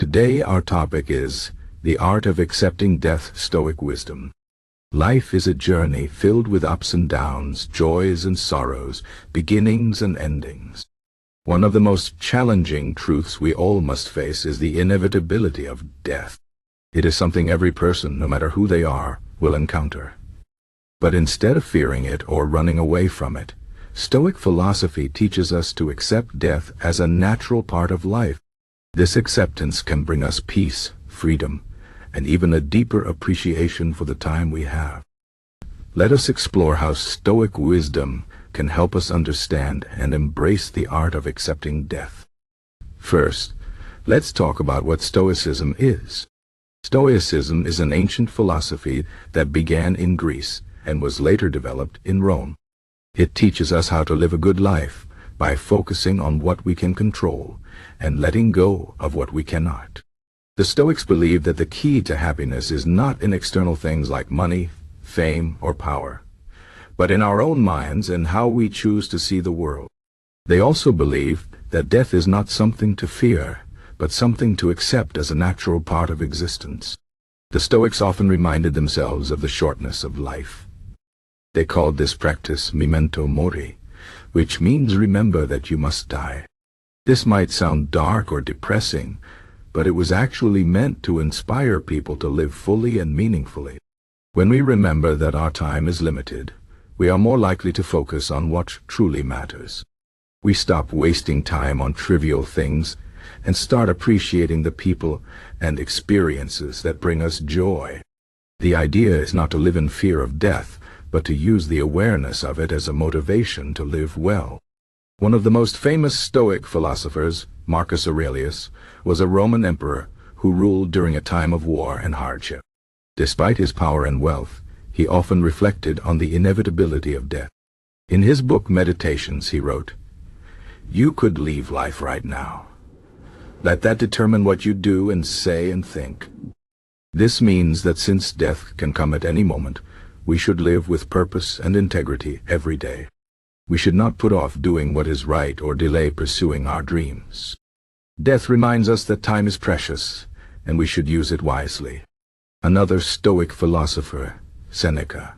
Today our topic is the art of accepting death, Stoic wisdom. Life is a journey filled with ups and downs, joys and sorrows, beginnings and endings. One of the most challenging truths we all must face is the inevitability of death. It is something every person, no matter who they are, will encounter. But instead of fearing it or running away from it, Stoic philosophy teaches us to accept death as a natural part of life. This acceptance can bring us peace, freedom, and even a deeper appreciation for the time we have. Let us explore how Stoic wisdom can help us understand and embrace the art of accepting death. First, let's talk about what Stoicism is. Stoicism is an ancient philosophy that began in Greece and was later developed in Rome. It teaches us how to live a good life by focusing on what we can control and letting go of what we cannot. The Stoics believe that the key to happiness is not in external things like money, fame, or power, but in our own minds and how we choose to see the world. They also believe that death is not something to fear, but something to accept as a natural part of existence. The Stoics often reminded themselves of the shortness of life. They called this practice Memento Mori, which means remember that you must die. This might sound dark or depressing, but it was actually meant to inspire people to live fully and meaningfully. When we remember that our time is limited, we are more likely to focus on what truly matters. We stop wasting time on trivial things and start appreciating the people and experiences that bring us joy. The idea is not to live in fear of death, but to use the awareness of it as a motivation to live well. One of the most famous Stoic philosophers, Marcus Aurelius, was a Roman emperor who ruled during a time of war and hardship. Despite his power and wealth, he often reflected on the inevitability of death. In his book Meditations, he wrote, "You could leave life right now. Let that determine what you do and say and think." This means that since death can come at any moment, we should live with purpose and integrity every day. We should not put off doing what is right or delay pursuing our dreams. Death reminds us that time is precious, and we should use it wisely. Another Stoic philosopher, Seneca,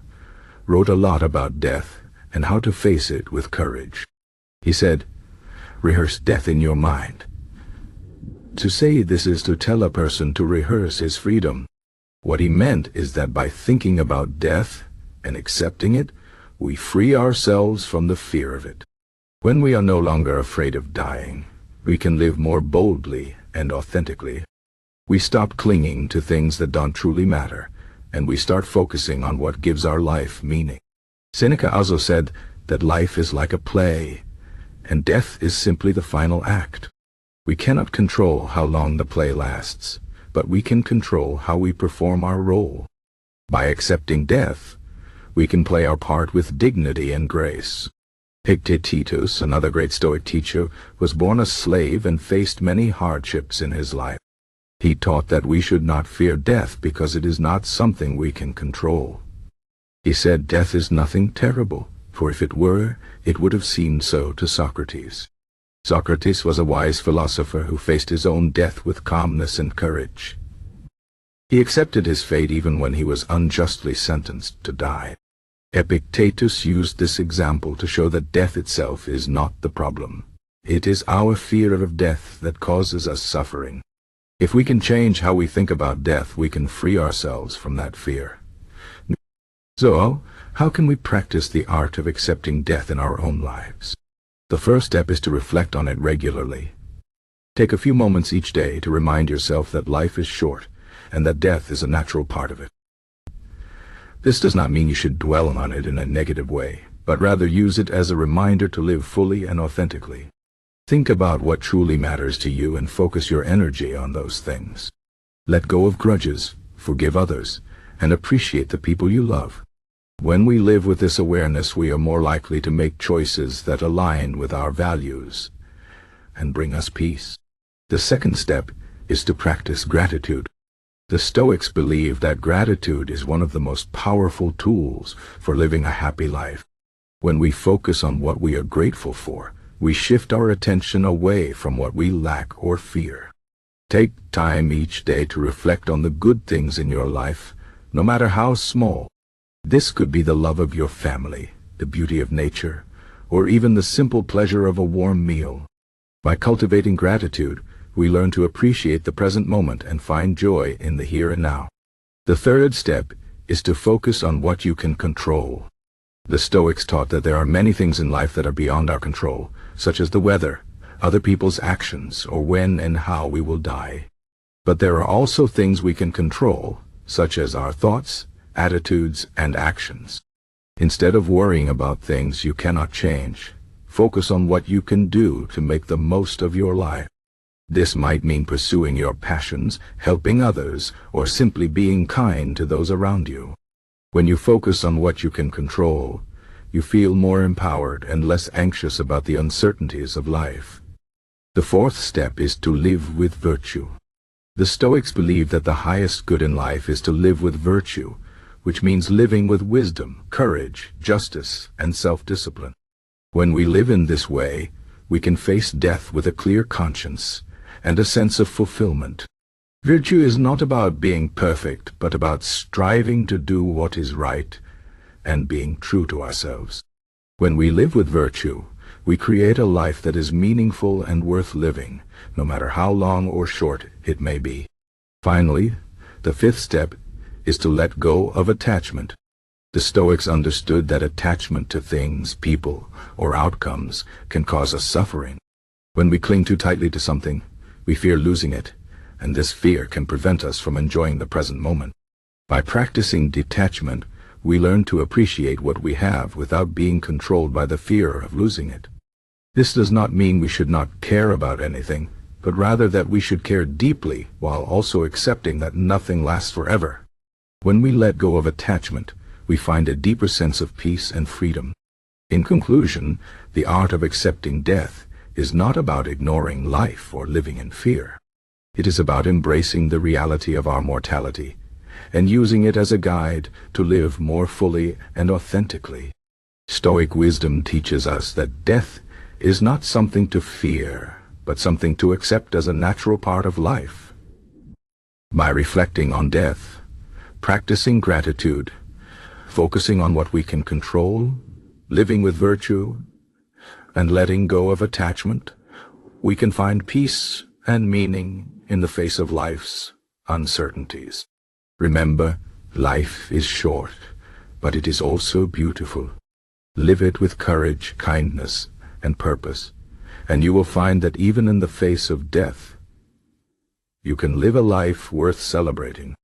wrote a lot about death and how to face it with courage. He said, "Rehearse death in your mind." To say this is to tell a person to rehearse his freedom. What he meant is that by thinking about death and accepting it, we free ourselves from the fear of it. When we are no longer afraid of dying, we can live more boldly and authentically. We stop clinging to things that don't truly matter, and we start focusing on what gives our life meaning. Seneca also said that life is like a play, and death is simply the final act. We cannot control how long the play lasts, but we can control how we perform our role. By accepting death, we can play our part with dignity and grace. Epictetus, another great Stoic teacher, was born a slave and faced many hardships in his life. He taught that we should not fear death because it is not something we can control. He said death is nothing terrible, for if it were, it would have seemed so to Socrates. Socrates was a wise philosopher who faced his own death with calmness and courage. He accepted his fate even when he was unjustly sentenced to die. Epictetus used this example to show that death itself is not the problem. It is our fear of death that causes us suffering. If we can change how we think about death, we can free ourselves from that fear. So, how can we practice the art of accepting death in our own lives? The first step is to reflect on it regularly. Take a few moments each day to remind yourself that life is short and that death is a natural part of it. This does not mean you should dwell on it in a negative way, but rather use it as a reminder to live fully and authentically. Think about what truly matters to you and focus your energy on those things. Let go of grudges, forgive others, and appreciate the people you love. When we live with this awareness, we are more likely to make choices that align with our values and bring us peace. The second step is to practice gratitude. The Stoics believe that gratitude is one of the most powerful tools for living a happy life. When we focus on what we are grateful for, we shift our attention away from what we lack or fear. Take time each day to reflect on the good things in your life, no matter how small. This could be the love of your family, the beauty of nature, or even the simple pleasure of a warm meal. By cultivating gratitude, we learn to appreciate the present moment and find joy in the here and now. The third step is to focus on what you can control. The Stoics taught that there are many things in life that are beyond our control, such as the weather, other people's actions, or when and how we will die. But there are also things we can control, such as our thoughts, attitudes, and actions. Instead of worrying about things you cannot change, focus on what you can do to make the most of your life. This might mean pursuing your passions, helping others, or simply being kind to those around you. When you focus on what you can control, you feel more empowered and less anxious about the uncertainties of life. The fourth step is to live with virtue. The Stoics believe that the highest good in life is to live with virtue, which means living with wisdom, courage, justice, and self-discipline. When we live in this way, we can face death with a clear conscience and a sense of fulfillment. Virtue is not about being perfect, but about striving to do what is right and being true to ourselves. When we live with virtue, we create a life that is meaningful and worth living, no matter how long or short it may be. Finally, the fifth step is to let go of attachment. The Stoics understood that attachment to things, people, or outcomes can cause us suffering. When we cling too tightly to something, we fear losing it, and this fear can prevent us from enjoying the present moment. By practicing detachment, we learn to appreciate what we have without being controlled by the fear of losing it. This does not mean we should not care about anything, but rather that we should care deeply while also accepting that nothing lasts forever. When we let go of attachment, we find a deeper sense of peace and freedom. In conclusion, the art of accepting death is not about ignoring life or living in fear. It is about embracing the reality of our mortality and using it as a guide to live more fully and authentically. Stoic wisdom teaches us that death is not something to fear, but something to accept as a natural part of life. By reflecting on death, practicing gratitude, focusing on what we can control, living with virtue, and letting go of attachment, we can find peace and meaning in the face of life's uncertainties. Remember, life is short, but it is also beautiful. Live it with courage, kindness, and purpose, and you will find that even in the face of death, you can live a life worth celebrating.